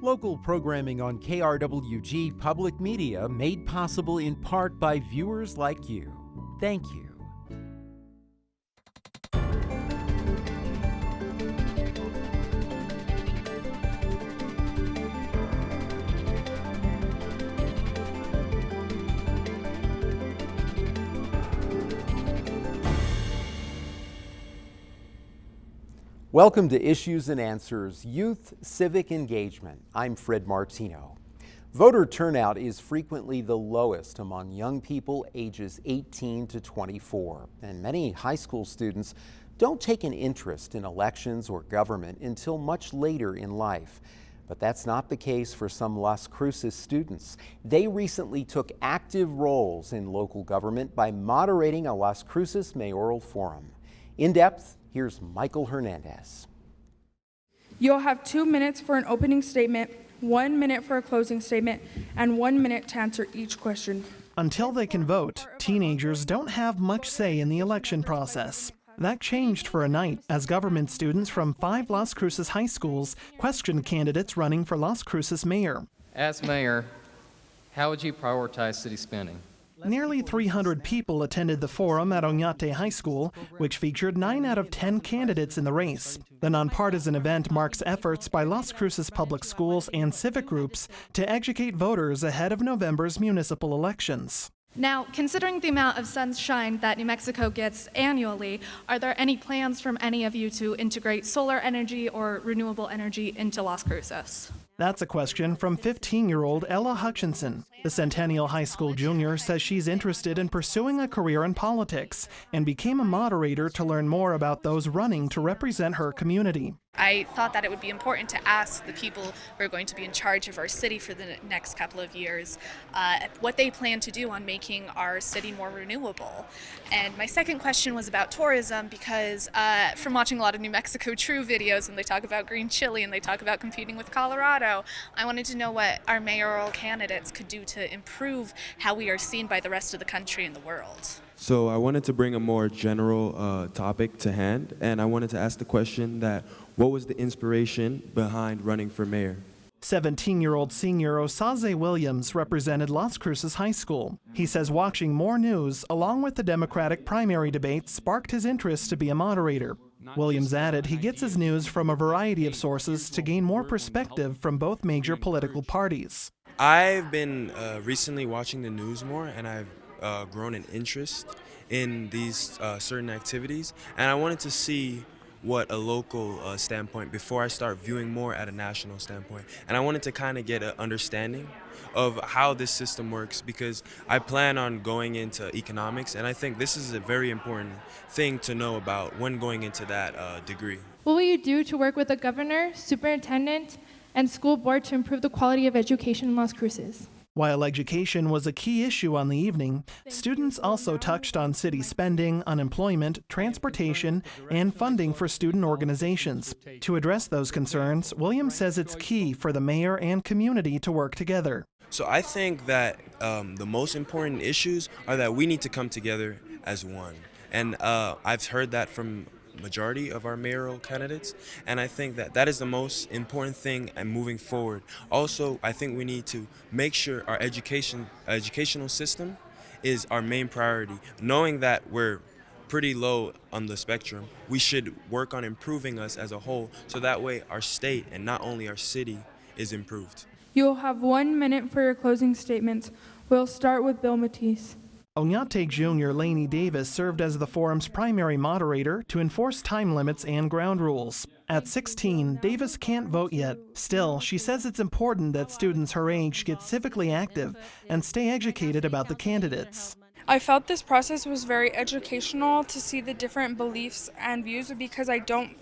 Local programming on KRWG Public Media made possible in part by viewers like you. Thank you. Welcome to Issues and Answers, Youth Civic Engagement. I'm Fred Martino. Voter turnout is frequently the lowest among young people ages 18 to 24, and many high school students don't take an interest in elections or government until much later in life. But that's not the case for some Las Cruces students. They recently took active roles in local government by moderating a Las Cruces Mayoral Forum. In depth, here's Michael Hernandez. You'll have 2 minutes for an opening statement, 1 minute for a closing statement, and 1 minute to answer each question. Until they can vote, teenagers don't have much say in the election process. That changed for a night as government students from 5 Las Cruces high schools questioned candidates running for Las Cruces mayor. As mayor, how would you prioritize city spending? Nearly 300 people attended the forum at Oñate High School, which featured 9 out of 10 candidates in the race. The nonpartisan event marks efforts by Las Cruces public schools and civic groups to educate voters ahead of November's municipal elections. Now, considering the amount of sunshine that New Mexico gets annually, are there any plans from any of you to integrate solar energy or renewable energy into Las Cruces? That's a question from 15-year-old Ella Hutchinson. The Centennial High School junior says she's interested in pursuing a career in politics and became a moderator to learn more about those running to represent her community. I thought that it would be important to ask the people who are going to be in charge of our city for the next couple of years what they plan to do on making our city more renewable. And my second question was about tourism because from watching a lot of New Mexico True videos when they talk about green chili and they talk about competing with Colorado, I wanted to know what our mayoral candidates could do to improve how we are seen by the rest of the country and the world. So I wanted to bring a more general topic to hand, and I wanted to ask the question that what was the inspiration behind running for mayor? 17-year-old senior Osaze Williams represented Las Cruces High School. He says watching more news along with the Democratic primary debate sparked his interest to be a moderator. Williams added he gets his news from a variety of sources to gain more perspective from both major political parties. I've been recently watching the news more, and I've grown an interest in these certain activities, and I wanted to see what a local standpoint before I start viewing more at a national standpoint. And I wanted to kind of get an understanding of how this system works because I plan on going into economics, and I think this is a very important thing to know about when going into that degree. What will you do to work with the governor, superintendent, and school board to improve the quality of education in Las Cruces? While education was a key issue on the evening, students also touched on city spending, unemployment, transportation, and funding for student organizations. To address those concerns, Williams says it's key for the mayor and community to work together. So I think that the most important issues are that we need to come together as one. And I've heard that from majority of our mayoral candidates, and I think that that is the most important thing and moving forward. Also, I think we need to make sure our educational system is our main priority. Knowing that we're pretty low on the spectrum, we should work on improving us as a whole so that way our state and not only our city is improved. You'll have 1 minute for your closing statements. We'll start with Bill Matisse. Oñate Jr. Laney Davis served as the forum's primary moderator to enforce time limits and ground rules. At 16, Davis can't vote yet. Still, she says it's important that students her age get civically active and stay educated about the candidates. I felt this process was very educational to see the different beliefs and views because I don't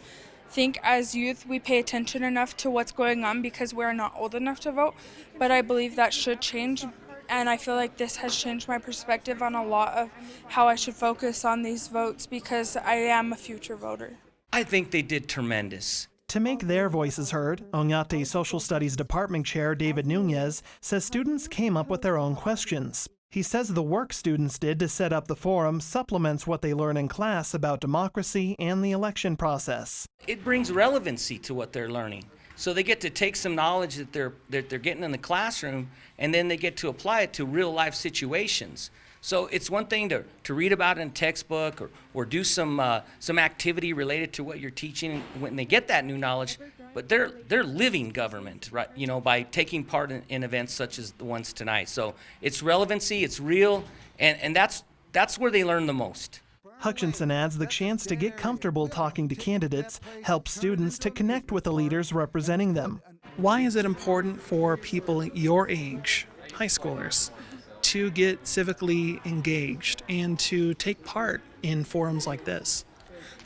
think as youth we pay attention enough to what's going on because we're not old enough to vote, but I believe that should change. And I feel like this has changed my perspective on a lot of how I should focus on these votes because I am a future voter. I think they did tremendous. To make their voices heard, Oñate Social Studies Department Chair David Nunez says students came up with their own questions. He says the work students did to set up the forum supplements what they learn in class about democracy and the election process. It brings relevancy to what they're learning. So they get to take some knowledge that they're getting in the classroom, and then they get to apply it to real life situations. So it's one thing to read about it in a textbook or do some activity related to what you're teaching when they get that new knowledge, but they're living government, right? You know, by taking part in events such as the ones tonight. So it's relevancy, it's real, and that's where they learn the most. Hutchinson adds the chance to get comfortable talking to candidates helps students to connect with the leaders representing them. Why is it important for people your age, high schoolers, to get civically engaged and to take part in forums like this?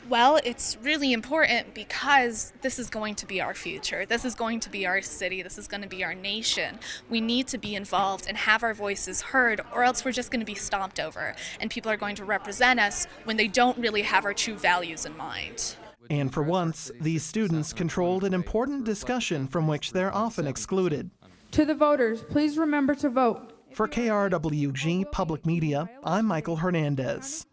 Well, it's really important because this is going to be our future. This is going to be our city. This is going to be our nation. We need to be involved and have our voices heard, or else we're just going to be stomped over. And people are going to represent us when they don't really have our true values in mind. And for once, these students controlled an important discussion from which they're often excluded. To the voters, please remember to vote. For KRWG Public Media, I'm Michael Hernandez.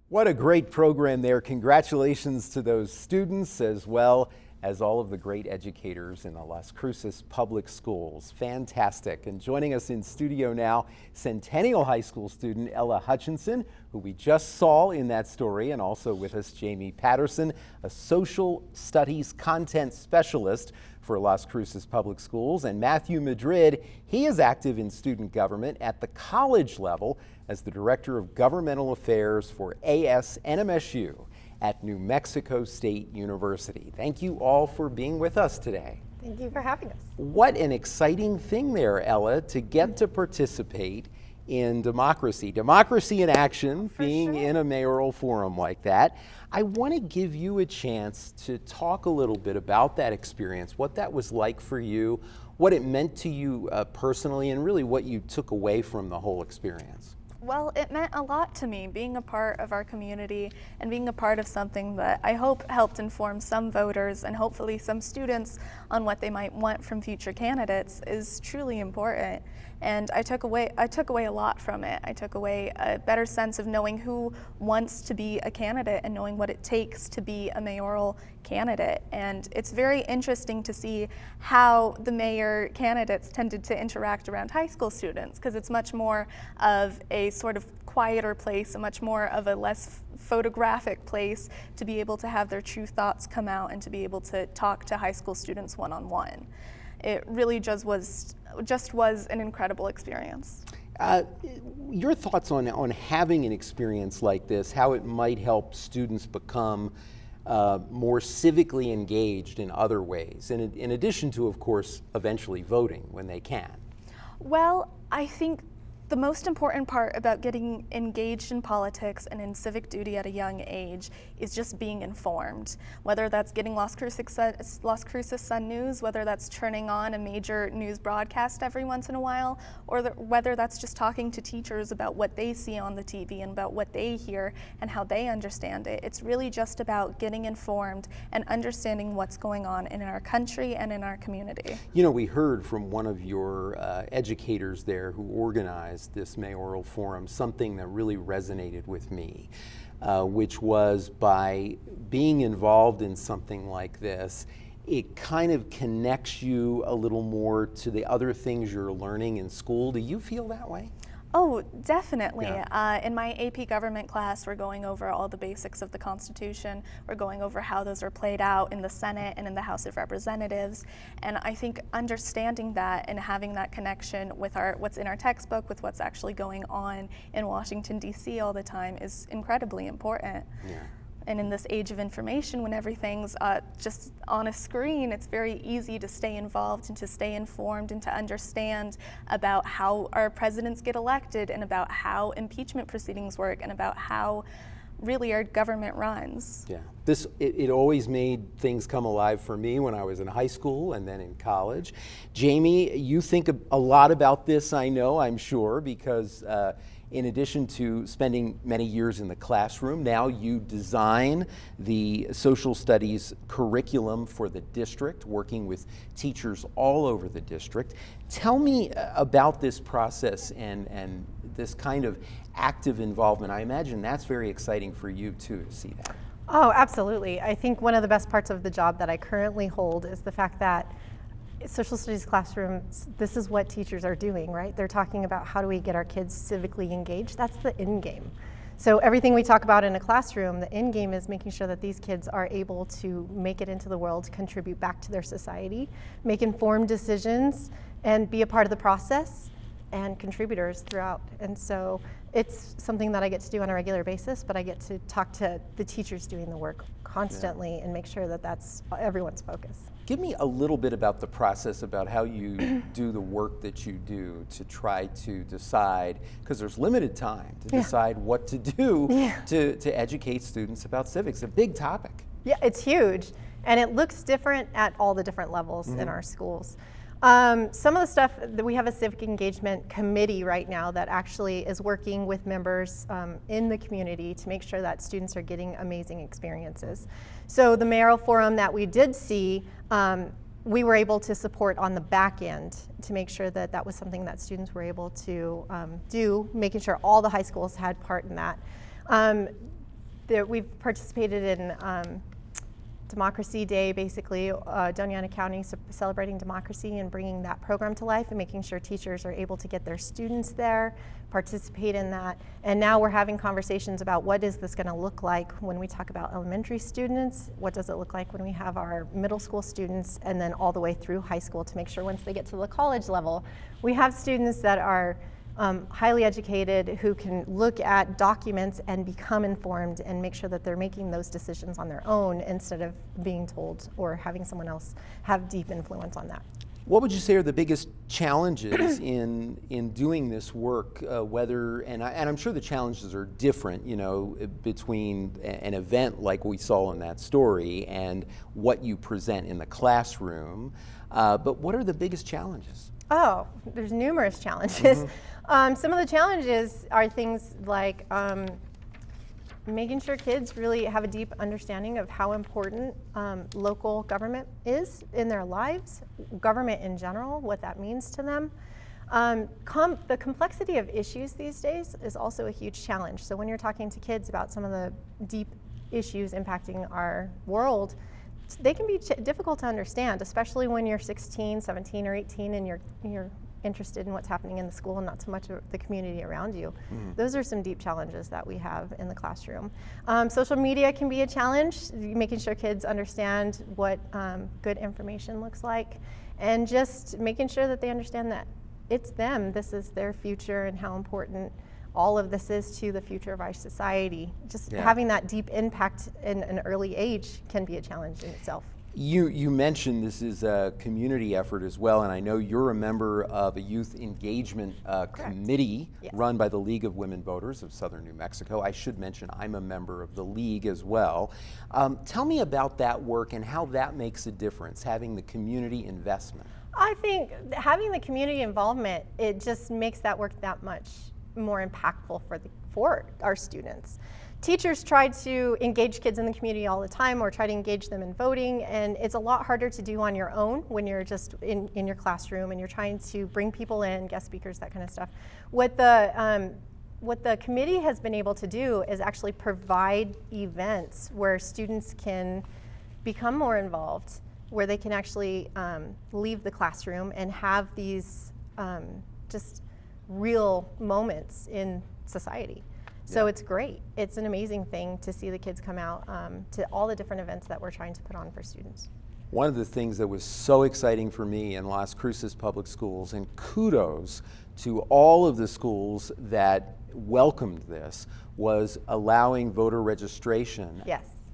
What a great program there. Congratulations to those students as well as all of the great educators in the Las Cruces Public Schools. Fantastic. And joining us in studio now, Centennial High School student Ella Hutchinson, who we just saw in that story, and also with us Jamie Patterson, a social studies content specialist for Las Cruces Public Schools, and Matthew Madrid. He is active in student government at the college level as the Director of Governmental Affairs for AS/NMSU at New Mexico State University. Thank you all for being with us today. Thank you for having us. What an exciting thing there, Ella, to get to participate in democracy. Democracy in action, being in a mayoral forum like that. I want to give you a chance to talk a little bit about that experience, what that was like for you, what it meant to you personally, and really what you took away from the whole experience. Well, it meant a lot to me, being a part of our community and being a part of something that I hope helped inform some voters and hopefully some students on what they might want from future candidates is truly important. And I took away a lot from it. I took away a better sense of knowing who wants to be a candidate and knowing what it takes to be a mayoral candidate. And it's very interesting to see how the mayor candidates tended to interact around high school students, because it's much more of a sort of quieter place, a much more of a less photographic place to be able to have their true thoughts come out and to be able to talk to high school students one-on-one. It really just was an incredible experience. Your thoughts on having an experience like this, how it might help students become more civically engaged in other ways, in addition to, of course, eventually voting when they can? Well, I think the most important part about getting engaged in politics and in civic duty at a young age is just being informed. Whether that's getting Las Cruces Sun News, whether that's turning on a major news broadcast every once in a while, or whether that's just talking to teachers about what they see on the TV and about what they hear and how they understand it. It's really just about getting informed and understanding what's going on in our country and in our community. You know, we heard from one of your educators there who organized this mayoral forum something that really resonated with me, which was by being involved in something like this, it kind of connects you a little more to the other things you're learning in school. Do you feel that way? Oh, definitely. Yeah. In my AP government class, we're going over all the basics of the Constitution. We're going over how those are played out in the Senate and in the House of Representatives. And I think understanding that and having that connection with what's in our textbook, with what's actually going on in Washington, D.C. all the time is incredibly important. Yeah. And in this age of information, when everything's just on a screen, it's very easy to stay involved and to stay informed and to understand about how our presidents get elected and about how impeachment proceedings work and about how really our government runs. Yeah, it always made things come alive for me when I was in high school and then in college. Jamie, you think a lot about this, I'm sure, because in addition to spending many years in the classroom, now you design the social studies curriculum for the district, working with teachers all over the district. Tell me about this process and this kind of active involvement. I imagine that's very exciting for you too, to see that. Oh, absolutely. I think one of the best parts of the job that I currently hold is the fact that social studies classrooms, this is what teachers are doing, right? They're talking about how do we get our kids civically engaged. That's the end game. So everything we talk about in a classroom, the end game is making sure that these kids are able to make it into the world, contribute back to their society, make informed decisions, and be a part of the process and contributors throughout. And so it's something that I get to do on a regular basis, but I get to talk to the teachers doing the work constantly and make sure that that's everyone's focus. Give me a little bit about the process, about how you do the work that you do to try to decide, because there's limited time to decide what to do to educate students about civics. A big topic. Yeah, it's huge. And it looks different at all the different levels in our schools. Some of the stuff that we have a civic engagement committee right now that actually is working with members in the community to make sure that students are getting amazing experiences. So the Mayoral Forum that we did see, we were able to support on the back end to make sure that that was something that students were able to do, making sure all the high schools had part in that. We've participated in Democracy Day, basically, Doña County celebrating democracy and bringing that program to life and making sure teachers are able to get their students there, participate in that. And now we're having conversations about what is this going to look like when we talk about elementary students, what does it look like when we have our middle school students, and then all the way through high school to make sure once they get to the college level, we have students that are highly educated who can look at documents and become informed and make sure that they're making those decisions on their own instead of being told or having someone else have deep influence on that. What would you say are the biggest challenges in doing this work, and I'm sure the challenges are different, you know, between an event like we saw in that story and what you present in the classroom, but what are the biggest challenges? Oh, there's numerous challenges. Some of the challenges are things like making sure kids really have a deep understanding of how important local government is in their lives, government in general, what that means to them. The complexity of issues these days is also a huge challenge. So when you're talking to kids about some of the deep issues impacting our world, they can be difficult to understand, especially when you're 16, 17, or 18 and you're interested in what's happening in the school and not so much of the community around you. Those are some deep challenges that we have in the classroom. Social media can be a challenge, making sure kids understand what good information looks like, and just making sure that they understand that it's them, this is their future, and how important all of this is to the future of our society. Just having that deep impact in an early age can be a challenge in itself. You mentioned this is a community effort as well, and I know you're a member of a youth engagement committee run by the League of Women Voters of Southern New Mexico. I should mention I'm a member of the League as well. Tell me about that work and how that makes a difference, having the community investment. I think having the community involvement, it just makes that work that much more impactful for our students. Teachers try to engage kids in the community all the time or try to engage them in voting, and it's a lot harder to do on your own when you're just in your classroom and you're trying to bring people in, guest speakers, that kind of stuff. What the committee has been able to do is actually provide events where students can become more involved, where they can actually leave the classroom and have these just real moments in society. So it's great. It's an amazing thing to see the kids come out to all the different events that we're trying to put on for students. One of the things that was so exciting for me in Las Cruces Public Schools, and kudos to all of the schools that welcomed this, was allowing voter registration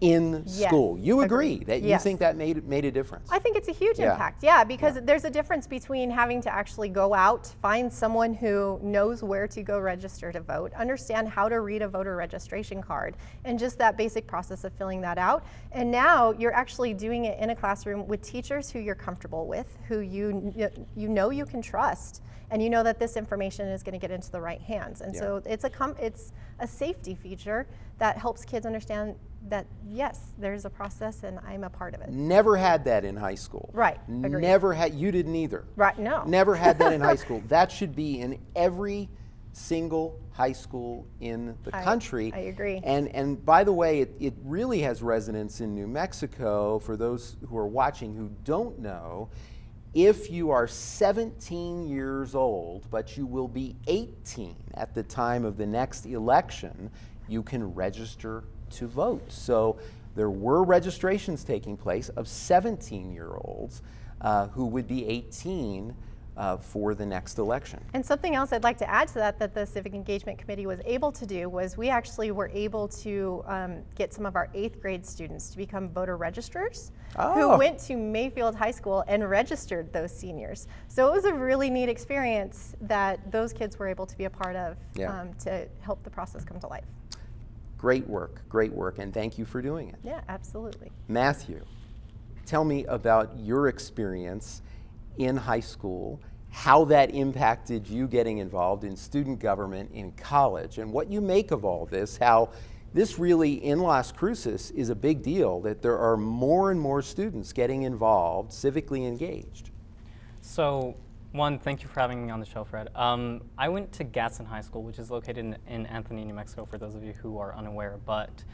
in school. You agree that you think that made a difference? I think it's a huge impact, because there's a difference between having to actually go out, find someone who knows where to go register to vote, understand how to read a voter registration card, and just that basic process of filling that out. And now you're actually doing it in a classroom with teachers who you're comfortable with, who you know you can trust, and you know that this information is going to get into the right hands. And so it's a safety feature that helps kids understand that, yes, there's a process and I'm a part of it. Never had that in high school. Right, agreed. You didn't either. Right, no. Never had that in high school. That should be in every single high school in the country. I agree. And by the way, it really has resonance in New Mexico. For those who are watching who don't know, if you are 17 years old, but you will be 18 at the time of the next election, you can register to vote. So there were registrations taking place of 17-year-olds who would be 18 for the next election. And something else I'd like to add to that the Civic Engagement Committee was able to do was we actually were able to get some of our 8th grade students to become voter registrers who went to Mayfield High School and registered those seniors. So it was a really neat experience that those kids were able to be a part of to help the process come to life. Great work, and thank you for doing it. Yeah, absolutely. Matthew, tell me about your experience in high school, how that impacted you getting involved in student government in college, and what you make of all this, how this really in Las Cruces is a big deal, that there are more and more students getting involved, civically engaged. So, one, thank you for having me on the show, Fred. I went to Gadsden High School, which is located in Anthony, New Mexico, for those of you who are unaware, but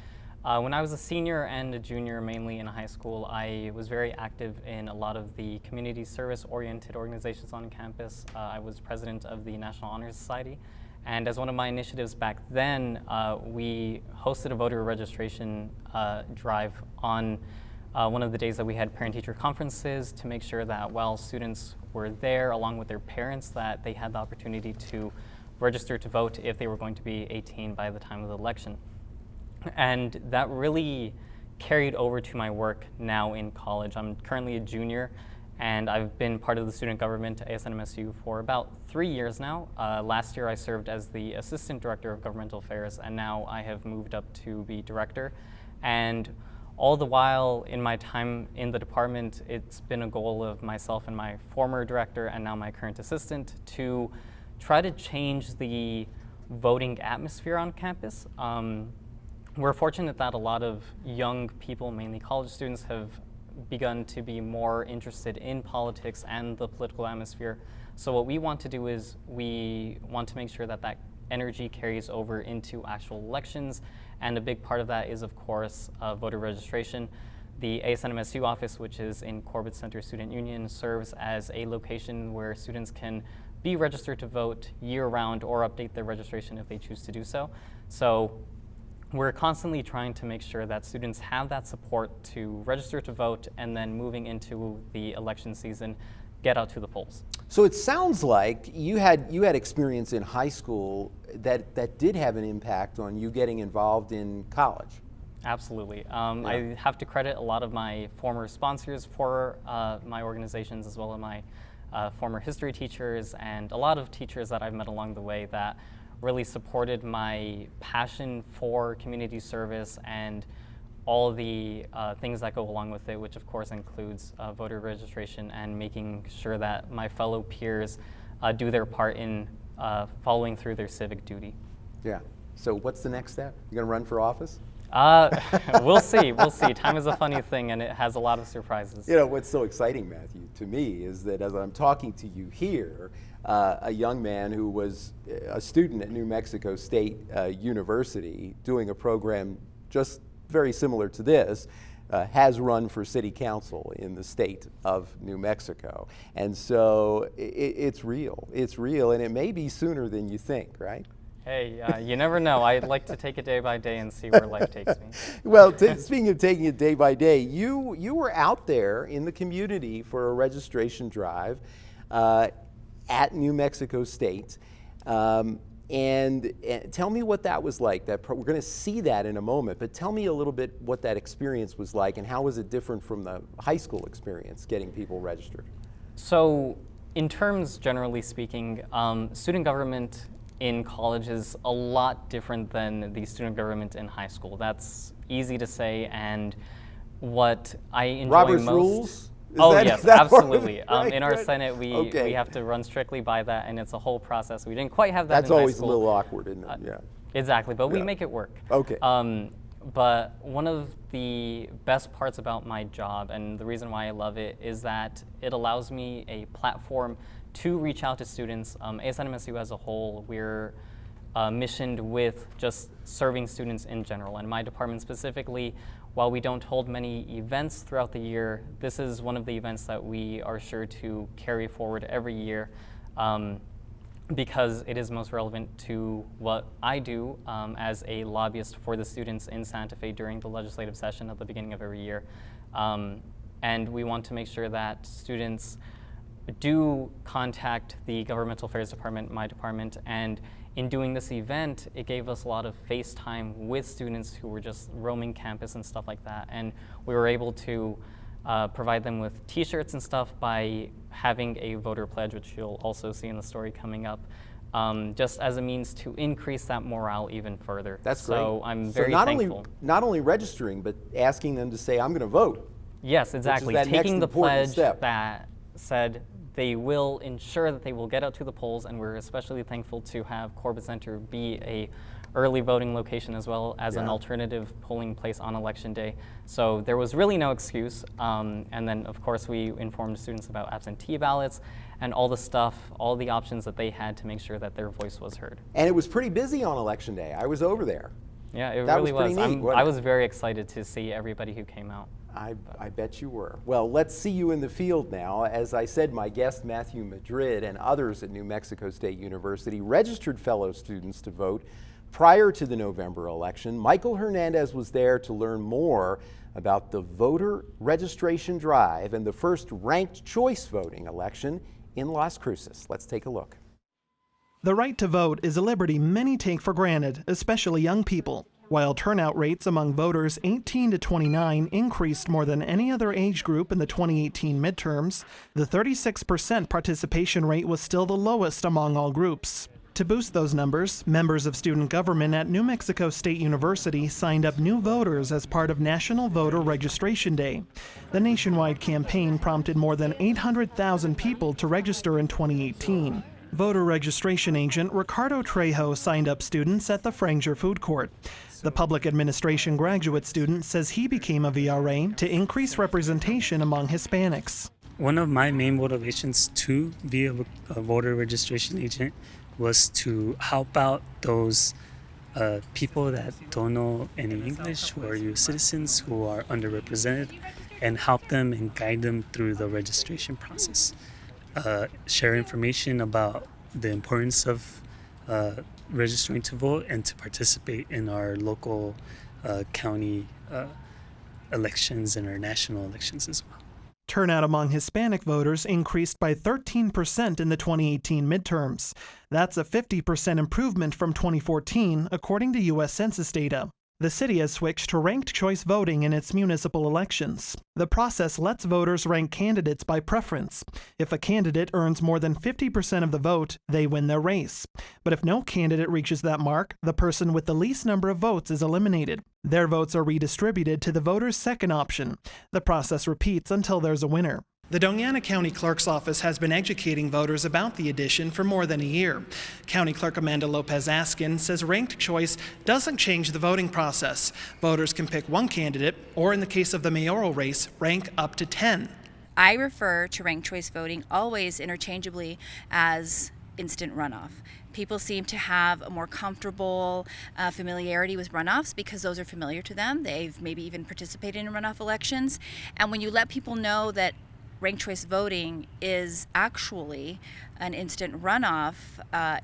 when I was a senior and a junior, mainly in high school, I was very active in a lot of the community service-oriented organizations on campus. I was president of the National Honor Society, and as one of my initiatives back then, we hosted a voter registration drive on one of the days that we had parent-teacher conferences to make sure that while students were there, along with their parents, that they had the opportunity to register to vote if they were going to be 18 by the time of the election. And that really carried over to my work now in college. I'm currently a junior, and I've been part of the student government at ASNMSU for about 3 years now. Last year I served as the assistant director of governmental affairs, and now I have moved up to be director. And all the while in my time in the department, it's been a goal of myself and my former director and now my current assistant to try to change the voting atmosphere on campus. We're fortunate that a lot of young people, mainly college students, have begun to be more interested in politics and the political atmosphere. So what we want to do is we want to make sure that that energy carries over into actual elections, and a big part of that is, of course, voter registration. The ASNMSU office, which is in Corbett Center Student Union, serves as a location where students can be registered to vote year-round or update their registration if they choose to do so. So we're constantly trying to make sure that students have that support to register to vote, and then moving into the election season, get out to the polls. So it sounds like you had experience in high school that did have an impact on you getting involved in college. Absolutely. I have to credit a lot of my former sponsors for my organizations, as well as my former history teachers and a lot of teachers that I've met along the way that really supported my passion for community service and all the things that go along with it, which of course includes voter registration and making sure that my fellow peers do their part in following through their civic duty. Yeah. So what's the next step? You gonna run for office? We'll see. We'll see. Time is a funny thing, and it has a lot of surprises. You know, what's so exciting, Matthew, to me is that as I'm talking to you here, a young man who was a student at New Mexico State University doing a program just very similar to this, has run for city council in the state of New Mexico. And so it's real, and it may be sooner than you think, right? Hey, you never know. I'd like to take it day by day and see where life takes me. Well, speaking of taking it day by day, you were out there in the community for a registration drive at New Mexico State. And tell me what that was like. We're going to see that in a moment, but tell me a little bit what that experience was like, and how was it different from the high school experience, getting people registered? So, in terms, generally speaking, student government in college is a lot different than the student government in high school. That's easy to say, and what I enjoy Robert's most... rules? Yes, absolutely. Right, in our right. Senate, we have to run strictly by that, and it's a whole process. We didn't quite have that That's in high always school. a little awkward, isn't it? Yeah. Exactly, but we make it work. Okay. But one of the best parts about my job, and the reason why I love it, is that it allows me a platform to reach out to students. ASNMSU as a whole, we're missioned with just serving students in general. And my department specifically, while we don't hold many events throughout the year, this is one of the events that we are sure to carry forward every year because it is most relevant to what I do as a lobbyist for the students in Santa Fe during the legislative session at the beginning of every year. And we want to make sure that students do contact the Governmental Affairs Department, my department, and in doing this event, it gave us a lot of face time with students who were just roaming campus and stuff like that. And we were able to provide them with t-shirts and stuff by having a voter pledge, which you'll also see in the story coming up, just as a means to increase that morale even further. That's great. So I'm very thankful. Not only registering, but asking them to say, I'm going to vote. Yes, exactly. Taking the pledge that said they will ensure that they will get out to the polls, and we're especially thankful to have Corbett Center be a early voting location as well as an alternative polling place on election day. So there was really no excuse. And then of course we informed students about absentee ballots and all the stuff, all the options that they had to make sure that their voice was heard. And it was pretty busy on election day. I was over there. Yeah, it that really was. Neat, I was very excited to see everybody who came out. I bet you were. Well, let's see you in the field now. As I said, my guest, Matthew Madrid, and others at New Mexico State University registered fellow students to vote prior to the November election. Michael Hernandez was there to learn more about the voter registration drive and the first ranked choice voting election in Las Cruces. Let's take a look. The right to vote is a liberty many take for granted, especially young people. While turnout rates among voters 18 to 29 increased more than any other age group in the 2018 midterms, the 36% participation rate was still the lowest among all groups. To boost those numbers, members of student government at New Mexico State University signed up new voters as part of National Voter Registration Day. The nationwide campaign prompted more than 800,000 people to register in 2018. Voter registration agent Ricardo Trejo signed up students at the Franger Food Court. The public administration graduate student says he became a VRA to increase representation among Hispanics. One of my main motivations to be a voter registration agent was to help out those people that don't know any English, who are U.S. citizens, who are underrepresented, and help them and guide them through the registration process. Share information about the importance of registering to vote and to participate in our local county elections and our national elections as well. Turnout among Hispanic voters increased by 13% in the 2018 midterms. That's a 50% improvement from 2014, according to U.S. Census data. The city has switched to ranked choice voting in its municipal elections. The process lets voters rank candidates by preference. If a candidate earns more than 50% of the vote, they win their race. But if no candidate reaches that mark, the person with the least number of votes is eliminated. Their votes are redistributed to the voter's second option. The process repeats until there's a winner. The Doñana County Clerk's Office has been educating voters about the addition for more than a year. County Clerk Amanda Lopez-Askin says ranked choice doesn't change the voting process. Voters can pick one candidate, or in the case of the mayoral race, rank up to 10. I refer to ranked choice voting always interchangeably as instant runoff. People seem to have a more comfortable familiarity with runoffs because those are familiar to them. They've maybe even participated in runoff elections. And when you let people know that ranked choice voting is actually an instant runoff,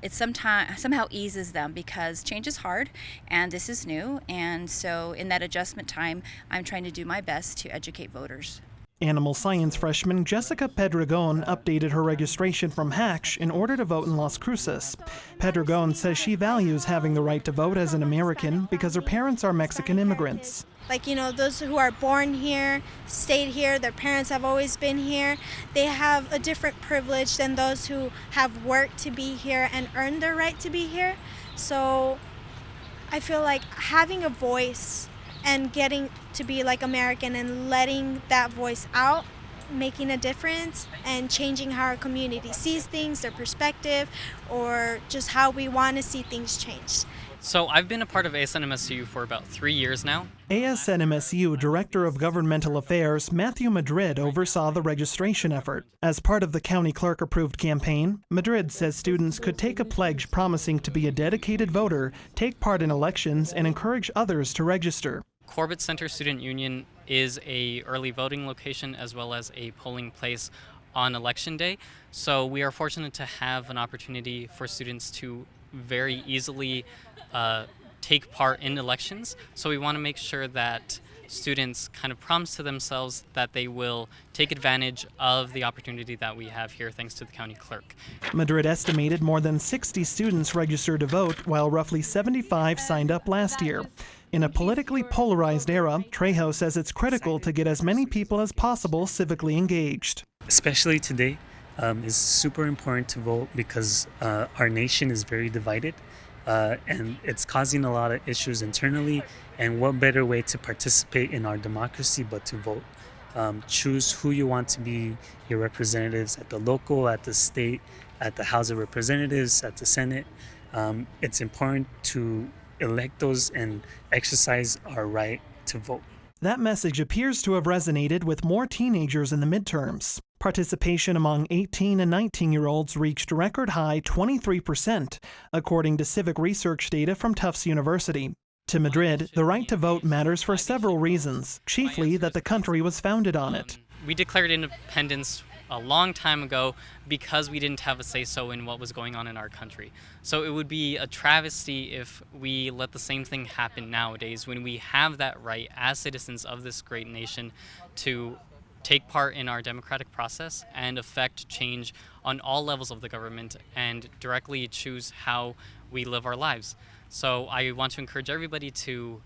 it somehow eases them because change is hard and this is new. And so in that adjustment time, I'm trying to do my best to educate voters. Animal science freshman Jessica Pedregon updated her registration from Hatch in order to vote in Las Cruces. Pedregon says she values having the right to vote as an American because her parents are Mexican immigrants. Like, you know, those who are born here, stayed here, their parents have always been here, they have a different privilege than those who have worked to be here and earned their right to be here. So I feel like having a voice and getting to be like American and letting that voice out, making a difference and changing how our community sees things, their perspective, or just how we want to see things changed. So I've been a part of ASNMSU for about 3 years now. ASNMSU Director of Governmental Affairs Matthew Madrid oversaw the registration effort. As part of the county clerk-approved campaign, Madrid says students could take a pledge promising to be a dedicated voter, take part in elections, and encourage others to register. Corbett Center Student Union is a early voting location as well as a polling place on election day. So we are fortunate to have an opportunity for students to very easily take part in elections. So we want to make sure that students kind of promise to themselves that they will take advantage of the opportunity that we have here thanks to the county clerk. Madrid estimated more than 60 students registered to vote, while roughly 75 signed up last year. In a politically polarized era, Trejo says it's critical to get as many people as possible civically engaged. Especially today, it's super important to vote because our nation is very divided. And it's causing a lot of issues internally, and what better way to participate in our democracy but to vote. Choose who you want to be your representatives at the local, at the state, at the House of Representatives, at the Senate. It's important to elect those and exercise our right to vote. That message appears to have resonated with more teenagers in the midterms. Participation among 18 and 19-year-olds reached record high 23%, according to civic research data from Tufts University. To Madrid, the right to vote matters for several reasons, chiefly that the country was founded on it. We declared independence a long time ago because we didn't have a say-so in what was going on in our country. So it would be a travesty if we let the same thing happen nowadays when we have that right as citizens of this great nation to take part in our democratic process and affect change on all levels of the government and directly choose how we live our lives. So I want to encourage everybody to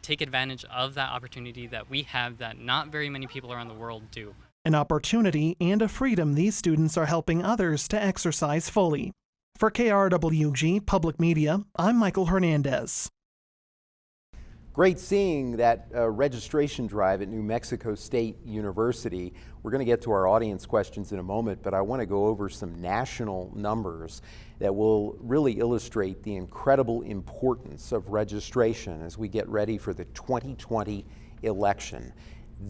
take advantage of that opportunity that we have that not very many people around the world do. An opportunity and a freedom these students are helping others to exercise fully. For KRWG Public Media, I'm Michael Hernandez. Great seeing that registration drive at New Mexico State University. We're going to get to our audience questions in a moment, but I want to go over some national numbers that will really illustrate the incredible importance of registration as we get ready for the 2020 election.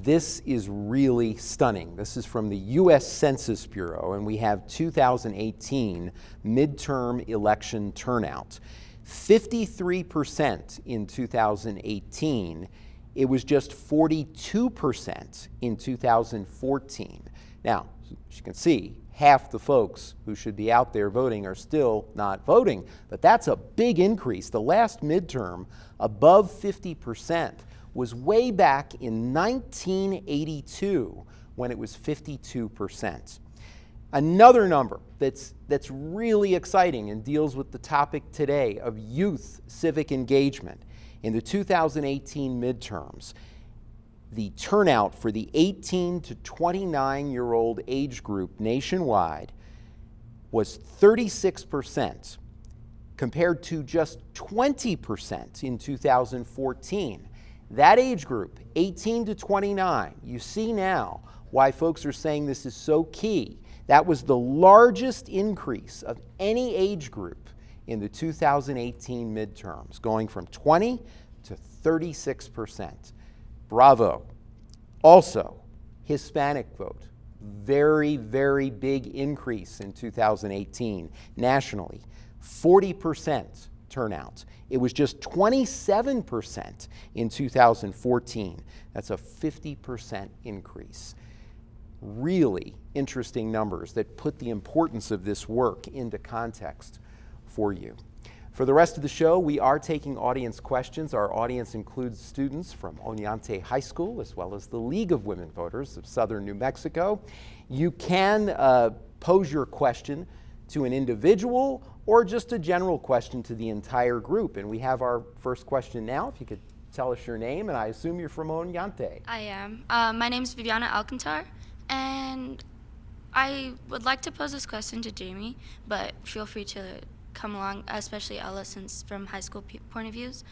This is really stunning. This is from the U.S. Census Bureau, and we have 2018 midterm election turnout. 53% in 2018. It was just 42% in 2014. Now, as you can see, half the folks who should be out there voting are still not voting, but that's a big increase. The last midterm above 50% was way back in 1982 when it was 52%. Another number that's really exciting and deals with the topic today of youth civic engagement. In the 2018 midterms, the turnout for the 18 to 29-year-old age group nationwide was 36% compared to just 20% in 2014. That age group, 18 to 29, you see now why folks are saying this is so key. That was the largest increase of any age group in the 2018 midterms, going from 20 to 36%. Bravo. Also, Hispanic vote, very, very big increase in 2018 nationally, 40% turnout. It was just 27% in 2014. That's a 50% increase. Really interesting numbers that put the importance of this work into context for you. For the rest of the show, we are taking audience questions. Our audience includes students from Oñate High School as well as the League of Women Voters of Southern New Mexico. You can pose your question to an individual or just a general question to the entire group. And we have our first question now. If you could tell us your name, and I assume you're from Oñate. I am. My name is Viviana Alcantar, and I would like to pose this question to Jamie, but feel free to come along, especially Ella, since from high school point of views.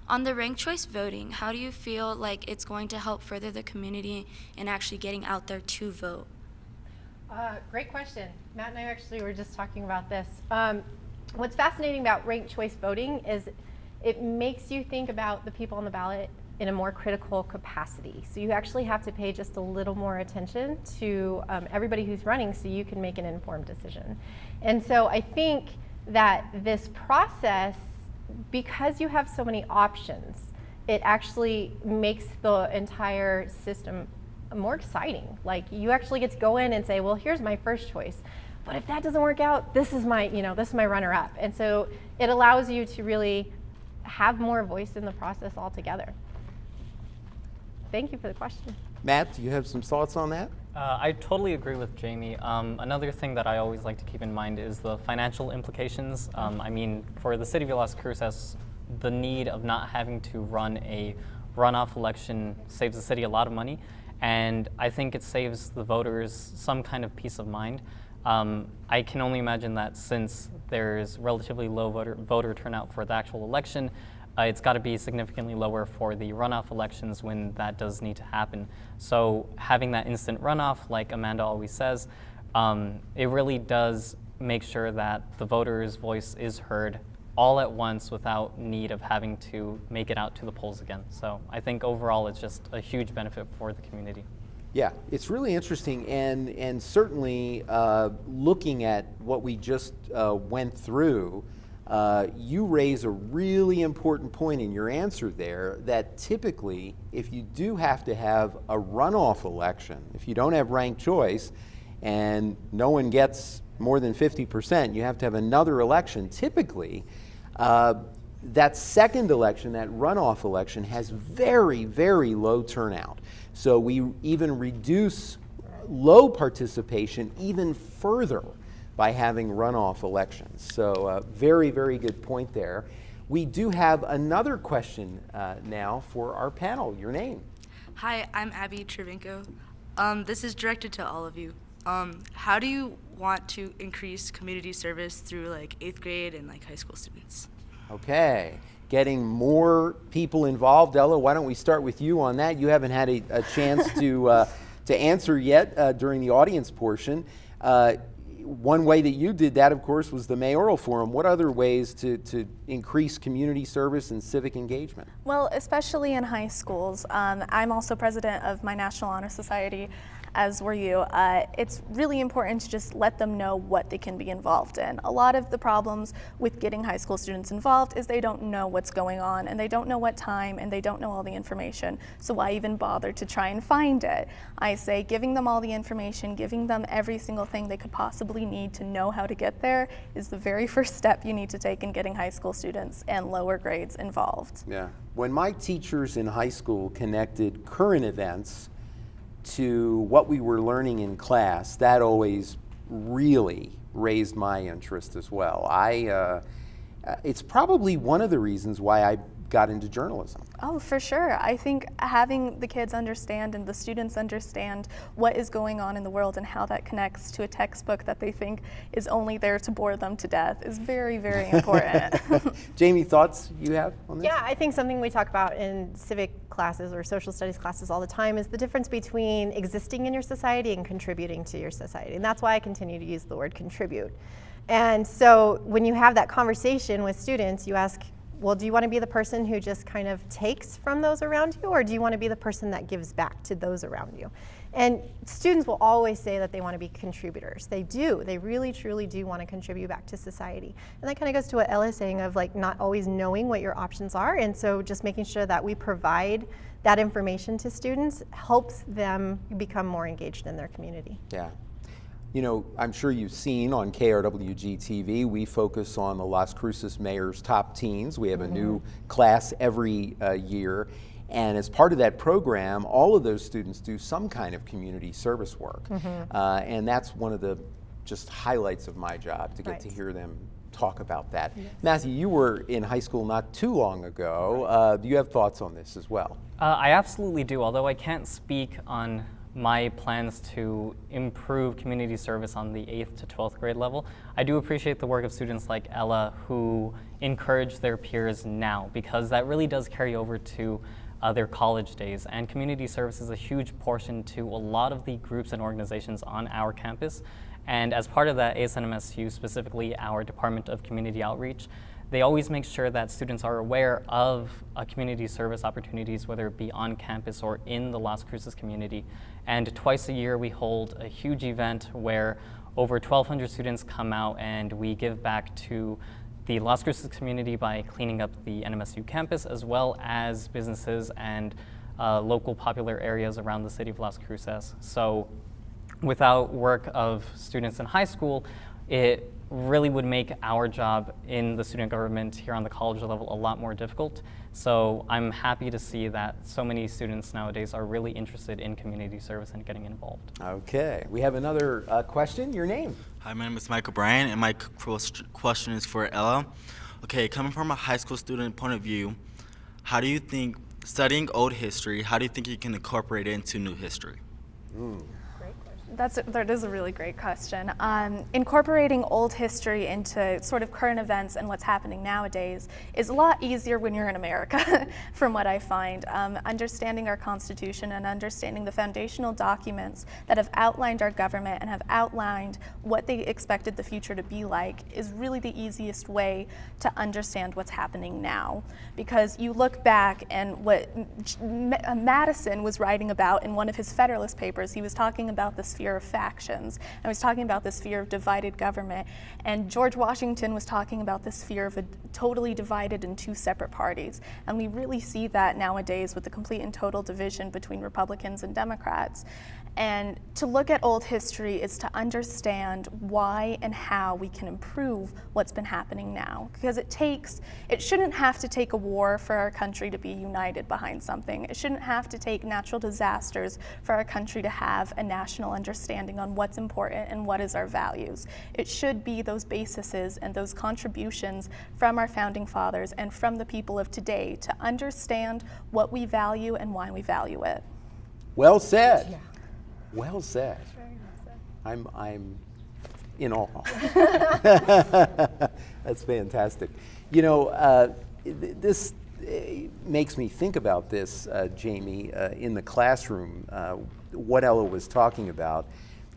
On the ranked choice voting, how do you feel like it's going to help further the community in actually getting out there to vote? Great question. Matt and I actually were just talking about this. What's fascinating about ranked choice voting is it makes you think about the people on the ballot in a more critical capacity. So you actually have to pay just a little more attention to everybody who's running so you can make an informed decision. And so I think that this process, because you have so many options, it actually makes the entire system more exciting. Like, you actually get to go in and say, well, here's my first choice, but if that doesn't work out, this is my, this is my runner-up. And so it allows you to really have more voice in the process altogether. Thank you for the question. Matt, do you have some thoughts on that? I totally agree with Jamie. Another thing that I always like to keep in mind is the financial implications. I mean, for the city of Las Cruces, the need of not having to run a runoff election saves the city a lot of money, and I think it saves the voters some kind of peace of mind. I can only imagine that since there's relatively low voter turnout for the actual election, it's got to be significantly lower for the runoff elections when that does need to happen. So having that instant runoff, like Amanda always says, it really does make sure that the voter's voice is heard all at once without need of having to make it out to the polls again. So I think overall it's just a huge benefit for the community. Yeah, it's really interesting, and certainly looking at what we just went through, you raise a really important point in your answer there, that typically if you do have to have a runoff election, if you don't have ranked choice and no one gets more than 50%, you have to have another election. Typically, that second election, that runoff election, has very, very low turnout. So we even reduce low participation even further by having runoff elections. So very, very good point there. We do have another question now for our panel. Your name? Hi, I'm Abby Trevinko. This is directed to all of you. How do you want to increase community service through like 8th grade and like high school students? Okay, getting more people involved. Ella, why don't we start with you on that? You haven't had a chance to answer yet during the audience portion. One way that you did that, of course, was the Mayoral Forum. What other ways to increase community service and civic engagement? Well, especially in high schools. I'm also president of my National Honor Society, as were you. It's really important to just let them know what they can be involved in. A lot of the problems with getting high school students involved is they don't know what's going on, and they don't know what time, and they don't know all the information. So why even bother to try and find it? I say giving them all the information, giving them every single thing they could possibly need to know how to get there is the very first step you need to take in getting high school students and lower grades involved. Yeah. When my teachers in high school connected current events to what we were learning in class, that always really raised my interest as well. It's probably one of the reasons why I got into journalism. Oh, for sure. I think having the kids understand and the students understand what is going on in the world and how that connects to a textbook that they think is only there to bore them to death is very, very important. Jamie, thoughts you have on this? Yeah, I think something we talk about in civic classes or social studies classes all the time is the difference between existing in your society and contributing to your society. And that's why I continue to use the word contribute. And so when you have that conversation with students, you ask, well, do you want to be the person who just kind of takes from those around you, or do you want to be the person that gives back to those around you? And students will always say that they want to be contributors. They do. They really, truly do want to contribute back to society. And that kind of goes to what Ella's saying of like not always knowing what your options are. And so just making sure that we provide that information to students helps them become more engaged in their community. Yeah. You know, I'm sure you've seen on KRWG TV, we focus on the Las Cruces Mayor's top teens. We have a new class every year. And as part of that program, all of those students do some kind of community service work. And that's one of the just highlights of my job, to get to hear them talk about that. Yes. Matthew, you were in high school not too long ago. Do you have thoughts on this as well? I absolutely do, although I can't speak on my plans to improve community service on the 8th to 12th grade level. I do appreciate the work of students like Ella who encourage their peers now, because that really does carry over to their college days. And community service is a huge portion to a lot of the groups and organizations on our campus. And as part of that, ASNMSU, specifically our Department of Community Outreach, they always make sure that students are aware of community service opportunities, whether it be on campus or in the Las Cruces community. And twice a year we hold a huge event where over 1,200 students come out and we give back to the Las Cruces community by cleaning up the NMSU campus, as well as businesses and local popular areas around the city of Las Cruces. So without work of students in high school, it really would make our job in the student government here on the college level a lot more difficult. So I'm happy to see that so many students nowadays are really interested in community service and getting involved. Okay, we have another question. Your name? Hi, my name is Michael Bryan, and my question is for Ella. Okay, coming from a high school student point of view, how do you think studying old history, how do you think you can incorporate it into new history? That is a really great question. Incorporating old history into sort of current events and what's happening nowadays is a lot easier when you're in America, from what I find. Understanding our Constitution and understanding the foundational documents that have outlined our government and have outlined what they expected the future to be like is really the easiest way to understand what's happening now. Because you look back and what Madison was writing about in one of his Federalist Papers, he was talking about this fear of factions, and was talking about this fear of divided government, and George Washington was talking about this fear of a totally divided in two separate parties, and we really see that nowadays with the complete and total division between Republicans and Democrats. And to look at old history is to understand why and how we can improve what's been happening now. Because it shouldn't have to take a war for our country to be united behind something. It shouldn't have to take natural disasters for our country to have a national understanding on what's important and what is our values. It should be those bases and those contributions from our founding fathers and from the people of today to understand what we value and why we value it. Well said. Yeah. Well said. I'm in awe. That's fantastic. You know, this makes me think about this, Jamie, in the classroom, what Ella was talking about.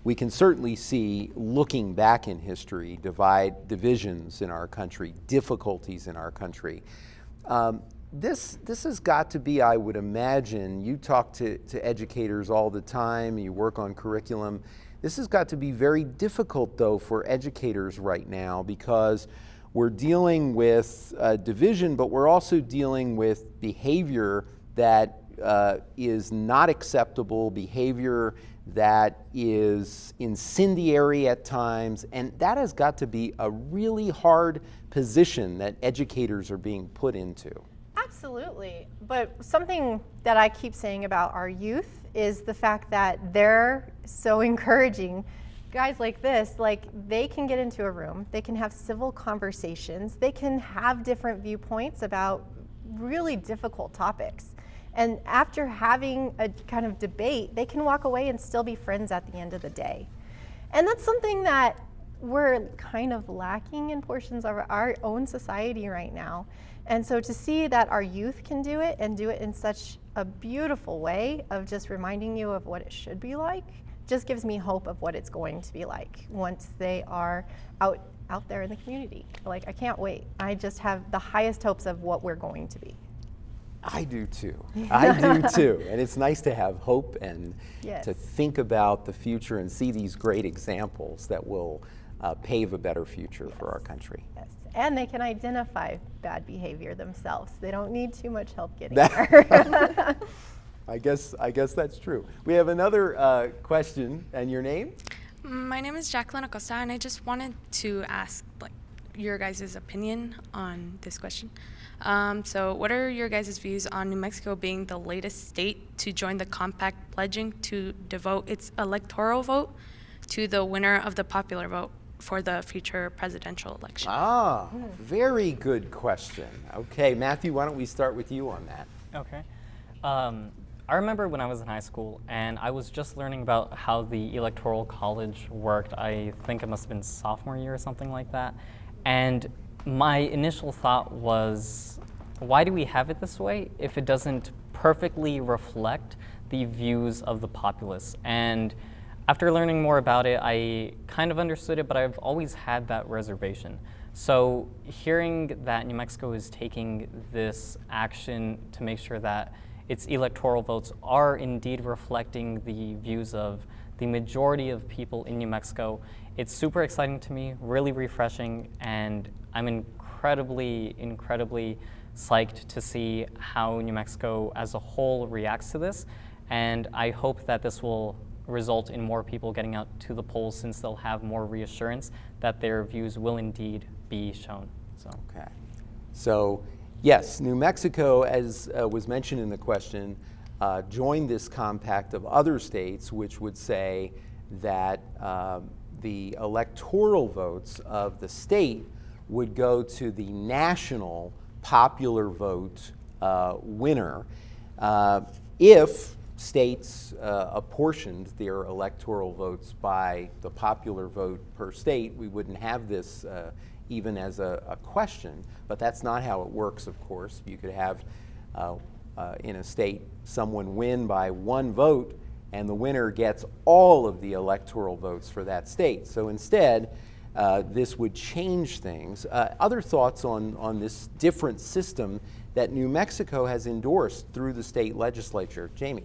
We can certainly see, looking back in history, divisions in our country, difficulties in our country. This has got to be, I would imagine, you talk to educators all the time, you work on curriculum. This has got to be very difficult, though, for educators right now, because we're dealing with division, but we're also dealing with behavior that is not acceptable, behavior that is incendiary at times, and that has got to be a really hard position that educators are being put into. Absolutely, but something that I keep saying about our youth is the fact that they're so encouraging. Guys like this, like, they can get into a room, they can have civil conversations, they can have different viewpoints about really difficult topics. And after having a kind of debate, they can walk away and still be friends at the end of the day. And that's something that we're kind of lacking in portions of our own society right now. And so to see that our youth can do it and do it in such a beautiful way of just reminding you of what it should be like, just gives me hope of what it's going to be like once they are out there in the community. Like, I can't wait. I just have the highest hopes of what we're going to be. I do too. I do too. And it's nice to have hope and to think about the future and see these great examples that will pave a better future for our country. Yes. And they can identify bad behavior themselves. They don't need too much help getting there. I guess that's true. We have another question, and your name? My name is Jacqueline Acosta, and I just wanted to ask your guys' opinion on this question. So what are your guys' views on New Mexico being the latest state to join the compact, pledging to devote its electoral vote to the winner of the popular vote for the future presidential election? Very good question. Okay, Matthew, why don't we start with you on that? Okay. I remember when I was in high school and I was just learning about how the Electoral College worked. I think it must have been sophomore year or something like that. And my initial thought was, why do we have it this way if it doesn't perfectly reflect the views of the populace? And After learning more about it, I kind of understood it, but I've always had that reservation. So hearing that New Mexico is taking this action to make sure that its electoral votes are indeed reflecting the views of the majority of people in New Mexico, it's super exciting to me, really refreshing, and I'm incredibly psyched to see how New Mexico as a whole reacts to this. And I hope that this will result in more people getting out to the polls, since they'll have more reassurance that their views will indeed be shown. So. Okay. So, yes, New Mexico, as was mentioned in the question, joined this compact of other states which would say that the electoral votes of the state would go to the national popular vote winner if states apportioned their electoral votes by the popular vote per state. We wouldn't have this even as a question, but that's not how it works, of course. You could have in a state someone win by one vote, and the winner gets all of the electoral votes for that state. So instead, this would change things. Other thoughts on this different system that New Mexico has endorsed through the state legislature? Jamie.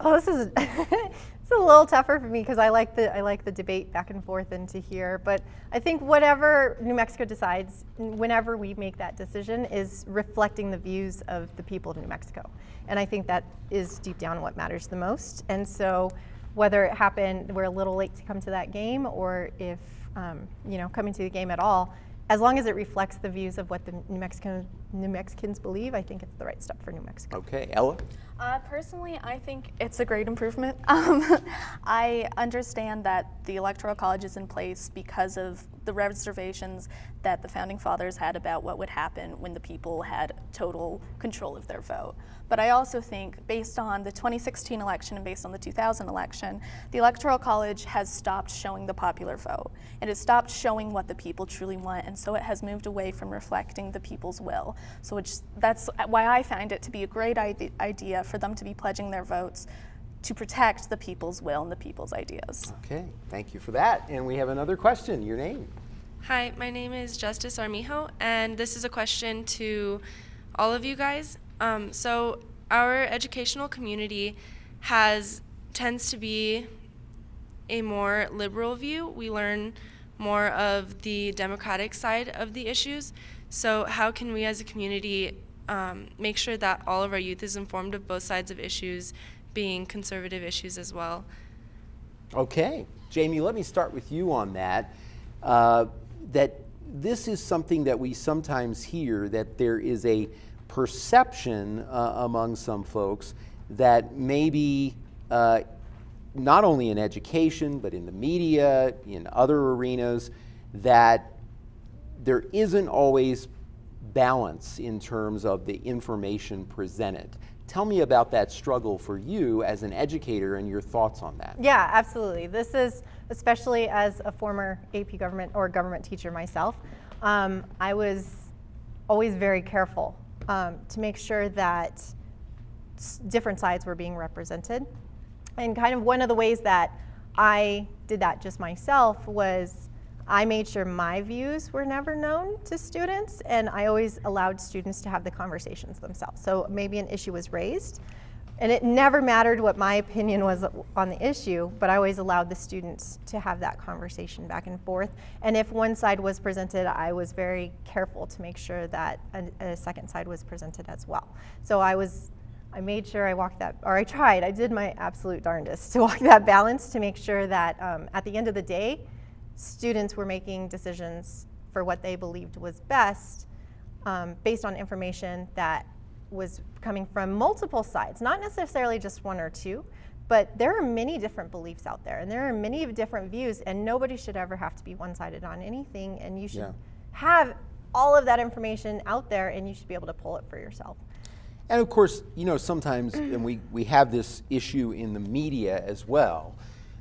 Oh, this is it's a little tougher for me because I like the debate back and forth and to hear. But I think whatever New Mexico decides, whenever we make that decision, is reflecting the views of the people of New Mexico. And I think that is deep down what matters the most. And so whether it happened, we're a little late to come to that game, or if coming to the game at all, as long as it reflects the views of what the New Mexicans believe, I think it's the right step for New Mexico. Okay, Ella? Personally, I think it's a great improvement. I understand that the Electoral College is in place because of the reservations that the Founding Fathers had about what would happen when the people had total control of their vote. But I also think, based on the 2016 election and based on the 2000 election, the Electoral College has stopped showing the popular vote. It has stopped showing what the people truly want, and so it has moved away from reflecting the people's will. So that's why I find it to be a great idea for them to be pledging their votes to protect the people's will and the people's ideas. Okay, thank you for that. And we have another question. Your name? Hi, my name is Justice Armijo, and this is a question to all of you guys. So our educational community tends to be a more liberal view. We learn more of the democratic side of the issues. So how can we as a community make sure that all of our youth is informed of both sides of issues, being conservative issues as well? Okay, Jamie, let me start with you on that. That this is something that we sometimes hear, that there is a perception among some folks that maybe not only in education, but in the media, in other arenas, that there isn't always balance in terms of the information presented. Tell me about that struggle for you as an educator and your thoughts on that. Yeah, absolutely. This is, especially as a former AP government or government teacher myself, I was always very careful to make sure that different sides were being represented. And kind of one of the ways that I did that just myself was I made sure my views were never known to students, and I always allowed students to have the conversations themselves. So maybe an issue was raised, and it never mattered what my opinion was on the issue, but I always allowed the students to have that conversation back and forth. And if one side was presented, I was very careful to make sure that a second side was presented as well. So I made sure I did my absolute darndest to walk that balance to make sure that at the end of the day, students were making decisions for what they believed was best based on information that was coming from multiple sides, not necessarily just one or two, but there are many different beliefs out there, and there are many different views, and nobody should ever have to be one-sided on anything, and you should have all of that information out there, and you should be able to pull it for yourself. And of course, sometimes, and we have this issue in the media as well,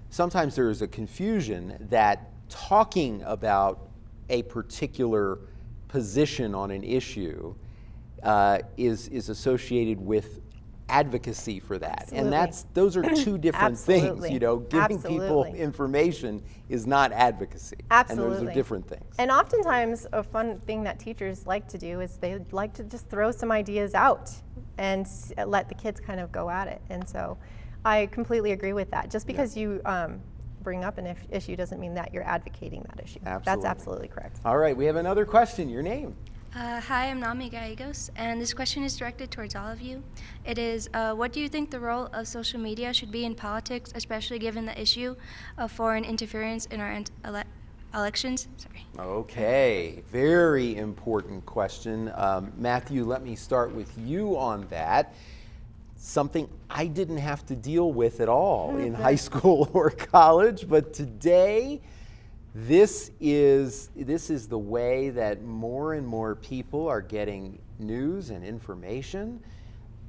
sometimes there is a confusion that talking about a particular position on an issue is associated with advocacy for that. Absolutely. And those are two different things. Absolutely. You know, giving people Absolutely. information is not advocacy. Absolutely. And those are different things. And oftentimes, a fun thing that teachers like to do is they like to just throw some ideas out and let the kids kind of go at it. And so I completely agree with that. Just because you bring up an issue doesn't mean that you're advocating that issue. Absolutely. That's absolutely correct. All right, we have another question. Your name? Hi, I'm Nami Gallegos, and this question is directed towards all of you. It is, what do you think the role of social media should be in politics, especially given the issue of foreign interference in our elections? Sorry. Okay, very important question. Matthew, let me start with you on that. Something I didn't have to deal with at all in high school or college, but today, this is the way that more and more people are getting news and information.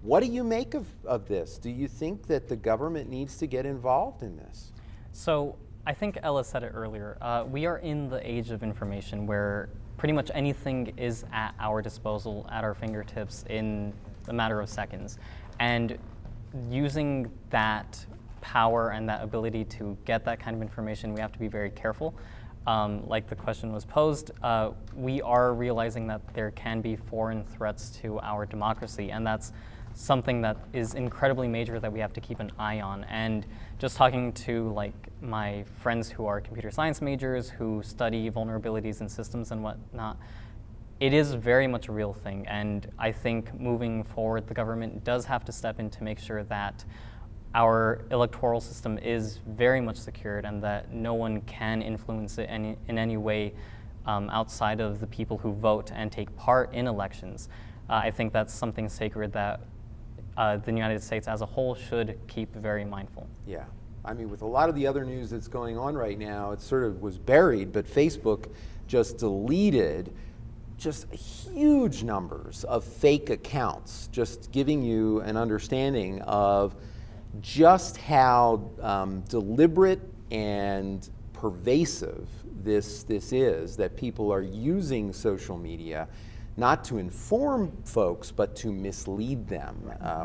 What do you make of this? Do you think that the government needs to get involved in this? So I think Ella said it earlier. We are in the age of information where pretty much anything is at our disposal, at our fingertips in a matter of seconds. And using that power and that ability to get that kind of information, we have to be very careful. Like the question was posed, we are realizing that there can be foreign threats to our democracy, and that's something that is incredibly major that we have to keep an eye on. And just talking to like my friends who are computer science majors who study vulnerabilities in systems and whatnot, it is very much a real thing. And I think moving forward, the government does have to step in to make sure that our electoral system is very much secured and that no one can influence it in any way outside of the people who vote and take part in elections. I think that's something sacred that the United States as a whole should keep very mindful. Yeah. I mean, with a lot of the other news that's going on right now, it sort of was buried, but Facebook just deleted just huge numbers of fake accounts, just giving you an understanding of just how deliberate and pervasive this is, that people are using social media not to inform folks, but to mislead them,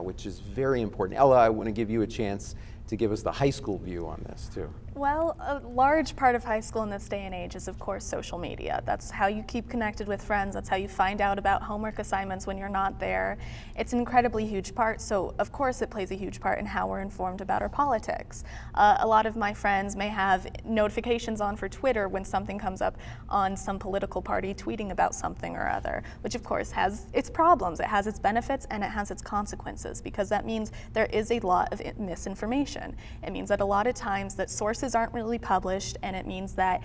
which is very important. Ella, I want to give you a chance to give us the high school view on this too. Well, a large part of high school in this day and age is, of course, social media. That's how you keep connected with friends. That's how you find out about homework assignments when you're not there. It's an incredibly huge part, so of course it plays a huge part in how we're informed about our politics. A lot of my friends may have notifications on for Twitter when something comes up on some political party tweeting about something or other, which of course has its problems. It has its benefits and it has its consequences, because that means there is a lot of misinformation. It means that a lot of times that sources aren't really published, and it means that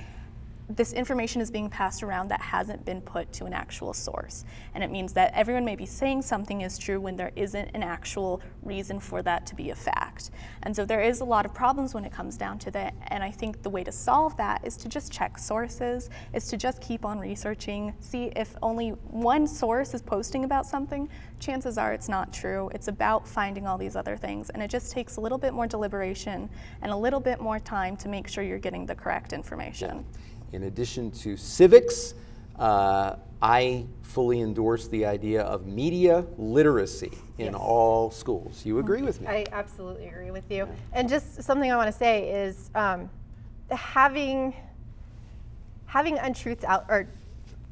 this information is being passed around that hasn't been put to an actual source. And it means that everyone may be saying something is true when there isn't an actual reason for that to be a fact. And so there is a lot of problems when it comes down to that, and I think the way to solve that is to just check sources, is to just keep on researching, see if only one source is posting about something, chances are it's not true. It's about finding all these other things, and it just takes a little bit more deliberation and a little bit more time to make sure you're getting the correct information. Yeah. In addition to civics, I fully endorse the idea of media literacy in all schools. You agree with me? I absolutely agree with you. And just something I want to say is having untruths out or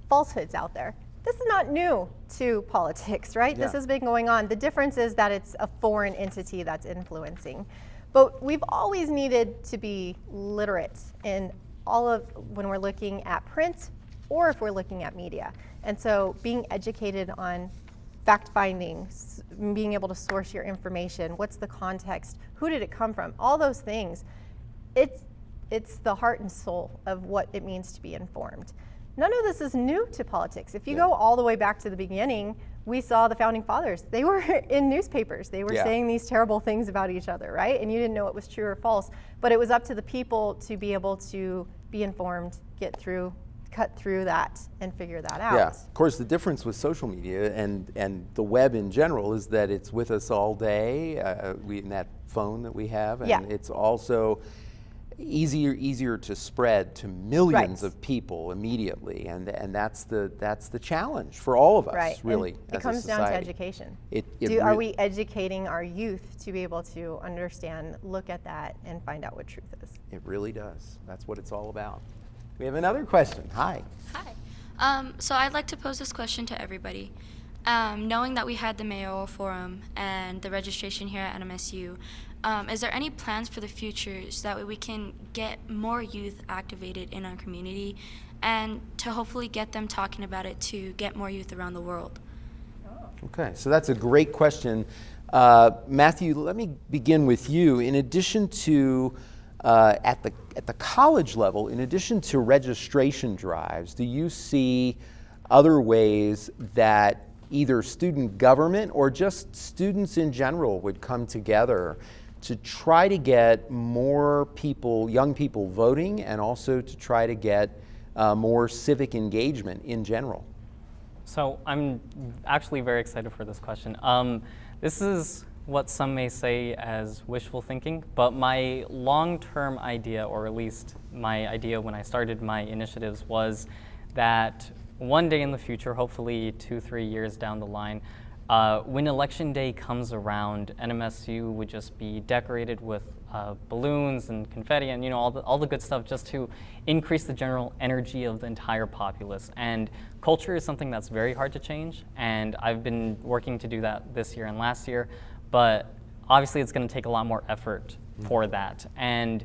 falsehoods out there. This is not new to politics, right? Yeah. This has been going on. The difference is that it's a foreign entity that's influencing. But we've always needed to be literate in all of when we're looking at print or if we're looking at media. And so being educated on fact findings, being able to source your information, what's the context, who did it come from, all those things, it's the heart and soul of what it means to be informed. None of this is new to politics. If you go all the way back to the beginning, we saw the founding fathers. They were in newspapers. They were saying these terrible things about each other, right? And you didn't know it was true or false. But it was up to the people to be able to be informed, cut through that, and figure that out. Yeah, of course, the difference with social media and the web in general is that it's with us all day, in that phone that we have, and it's also easier to spread to millions Right. of people immediately, and that's the challenge for all of us, Right. really. And as it a comes down to society. education. It Are we educating our youth to be able to understand, look at that, and find out what truth is? It really does. That's what it's all about. We have another question. Hi. So I'd like to pose this question to everybody. Knowing that we had the Mayoral Forum and the registration here at NMSU, is there any plans for the future so that way we can get more youth activated in our community and to hopefully get them talking about it to get more youth around the world? Okay, so that's a great question. Matthew, let me begin with you. In addition to, at the college level, in addition to registration drives, do you see other ways that either student government or just students in general would come together to try to get more people, young people voting, and also to try to get more civic engagement in general? So I'm actually very excited for this question. This is what some may say as wishful thinking, but my long-term idea, or at least my idea when I started my initiatives, was that one day in the future, hopefully 2-3 years down the line, when election day comes around, NMSU would just be decorated with balloons and confetti and all the good stuff, just to increase the general energy of the entire populace. And culture is something that's very hard to change, and I've been working to do that this year and last year, but obviously it's going to take a lot more effort for that. And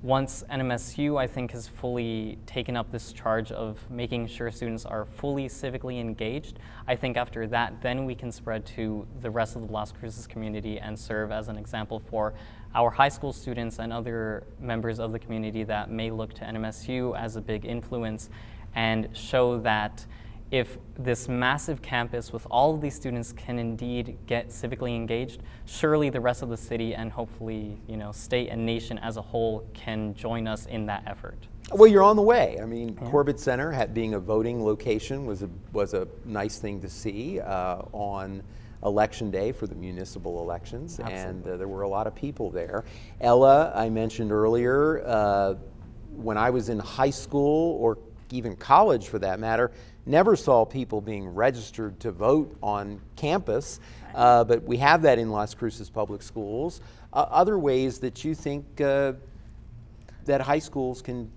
once NMSU, I think, has fully taken up this charge of making sure students are fully civically engaged, I think after that, then we can spread to the rest of the Las Cruces community and serve as an example for our high school students and other members of the community that may look to NMSU as a big influence, and show that if this massive campus with all of these students can indeed get civically engaged, surely the rest of the city and hopefully, state and nation as a whole can join us in that effort. Well, you're on the way. I mean, Corbett Center being a voting location was a nice thing to see on election day for the municipal elections. Absolutely. And there were a lot of people there. Ella, I mentioned earlier, when I was in high school, or even college for that matter, never saw people being registered to vote on campus, but we have that in Las Cruces Public Schools. Other ways that you think that high schools can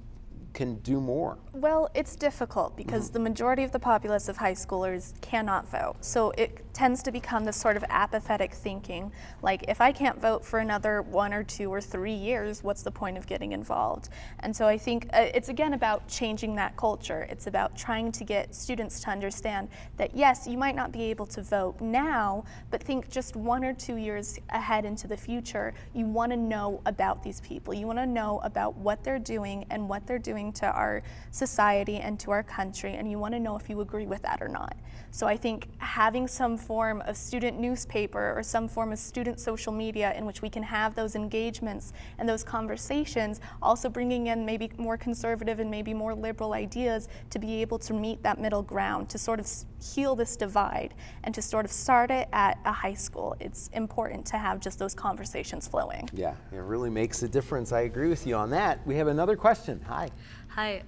do more? Well, it's difficult because the majority of the populace of high schoolers cannot vote. So it tends to become this sort of apathetic thinking, like if I can't vote for another 1 or 2 or 3 years, what's the point of getting involved? And so I think it's again about changing that culture. It's about trying to get students to understand that yes, you might not be able to vote now, but think just 1 or 2 years ahead into the future. You want to know about these people. You want to know about what they're doing and what they're doing to our society and to our country, and you want to know if you agree with that or not. So I think having some form of student newspaper or some form of student social media in which we can have those engagements and those conversations, also bringing in maybe more conservative and maybe more liberal ideas to be able to meet that middle ground, to sort of heal this divide and to sort of start it at a high school. It's important to have just those conversations flowing. Yeah, it really makes a difference. I agree with you on that. We have another question. Hi. Hi,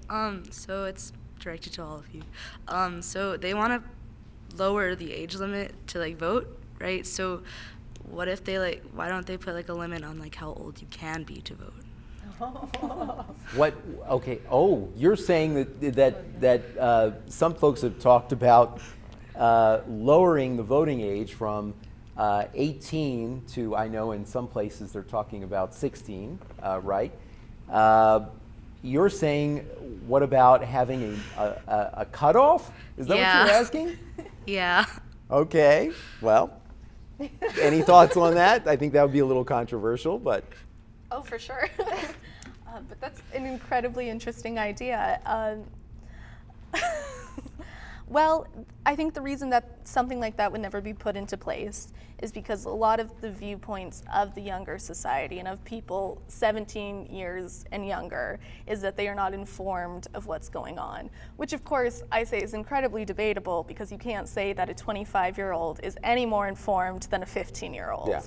so it's directed to all of you. So they want to lower the age limit to vote, right? So what if they why don't they put a limit on how old you can be to vote? What? Okay. Oh, you're saying that some folks have talked about lowering the voting age from 18 to, I know in some places they're talking about 16, right? You're saying, what about having a cutoff? Is that what you're asking? Yeah. Okay. Well, any thoughts on that? I think that would be a little controversial, but. Oh, for sure. But that's an incredibly interesting idea. Well, I think the reason that something like that would never be put into place is because a lot of the viewpoints of the younger society and of people 17 years and younger is that they are not informed of what's going on, which of course I say is incredibly debatable because you can't say that a 25-year-old is any more informed than a 15-year-old. Yeah.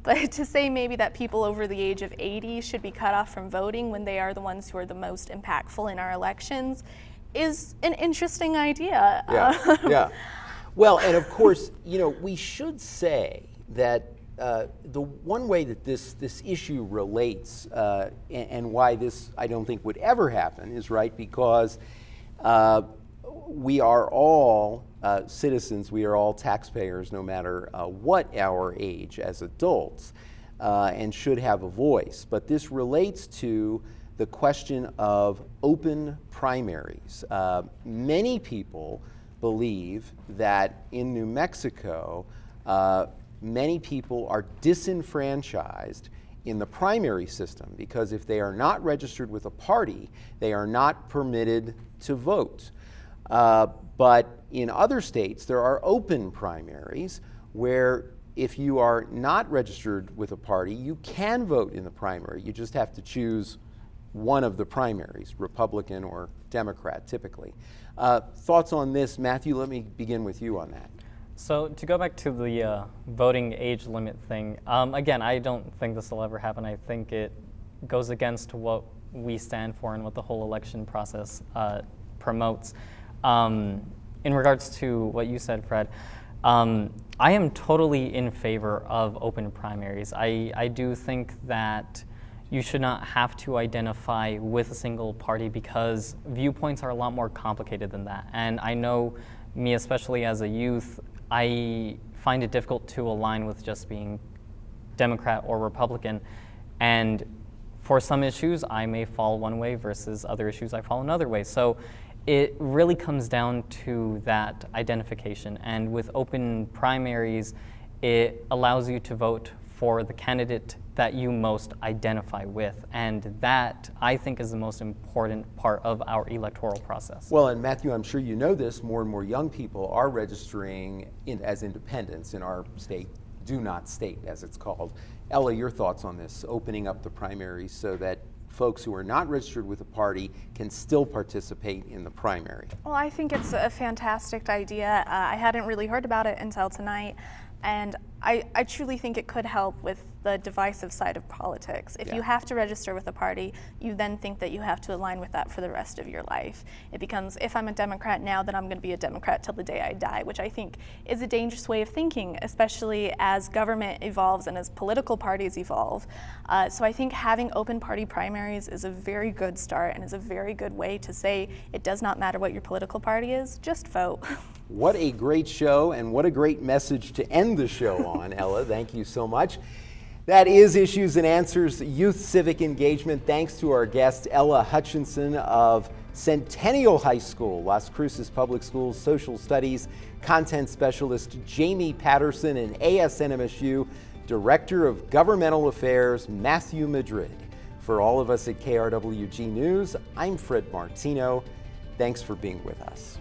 But to say maybe that people over the age of 80 should be cut off from voting when they are the ones who are the most impactful in our elections is an interesting idea. Yeah. Well, and of course, we should say that the one way that this issue relates and why this I don't think would ever happen is because we are all citizens, we are all taxpayers no matter what our age as adults, and should have a voice. But this relates to the question of open primaries. Many people believe that in New Mexico, many people are disenfranchised in the primary system because if they are not registered with a party, they are not permitted to vote. But in other states, there are open primaries where if you are not registered with a party, you can vote in the primary. You just have to choose one of the primaries, Republican or Democrat, typically. Thoughts on this? Matthew, let me begin with you on that. So to go back to the voting age limit thing, again, I don't think this will ever happen. I think it goes against what we stand for and what the whole election process promotes. In regards to what you said, Fred, I am totally in favor of open primaries. I do think that you should not have to identify with a single party because viewpoints are a lot more complicated than that. And I know me, especially as a youth, I find it difficult to align with just being Democrat or Republican. And for some issues, I may fall one way versus other issues I fall another way. So it really comes down to that identification. And with open primaries, it allows you to vote for the candidate that you most identify with. And that, I think, is the most important part of our electoral process. Well, and Matthew, I'm sure you know this, more and more young people are registering as independents in our state, do not state as it's called. Ella, your thoughts on this, opening up the primaries so that folks who are not registered with a party can still participate in the primary? Well, I think it's a fantastic idea. I hadn't really heard about it until tonight. And I truly think it could help with the divisive side of politics. If you have to register with a party, you then think that you have to align with that for the rest of your life. It becomes, if I'm a Democrat now, then I'm going to be a Democrat till the day I die, which I think is a dangerous way of thinking, especially as government evolves and as political parties evolve. So I think having open party primaries is a very good start and is a very good way to say it does not matter what your political party is, just vote. What a great show and what a great message to end the show on, Ella. Thank you so much. That is Issues and Answers Youth Civic Engagement. Thanks to our guest, Ella Hutchinson of Centennial High School, Las Cruces Public Schools Social Studies Content Specialist Jamie Patterson, and ASNMSU Director of Governmental Affairs Matthew Madrid. For all of us at KRWG News, I'm Fred Martino. Thanks for being with us.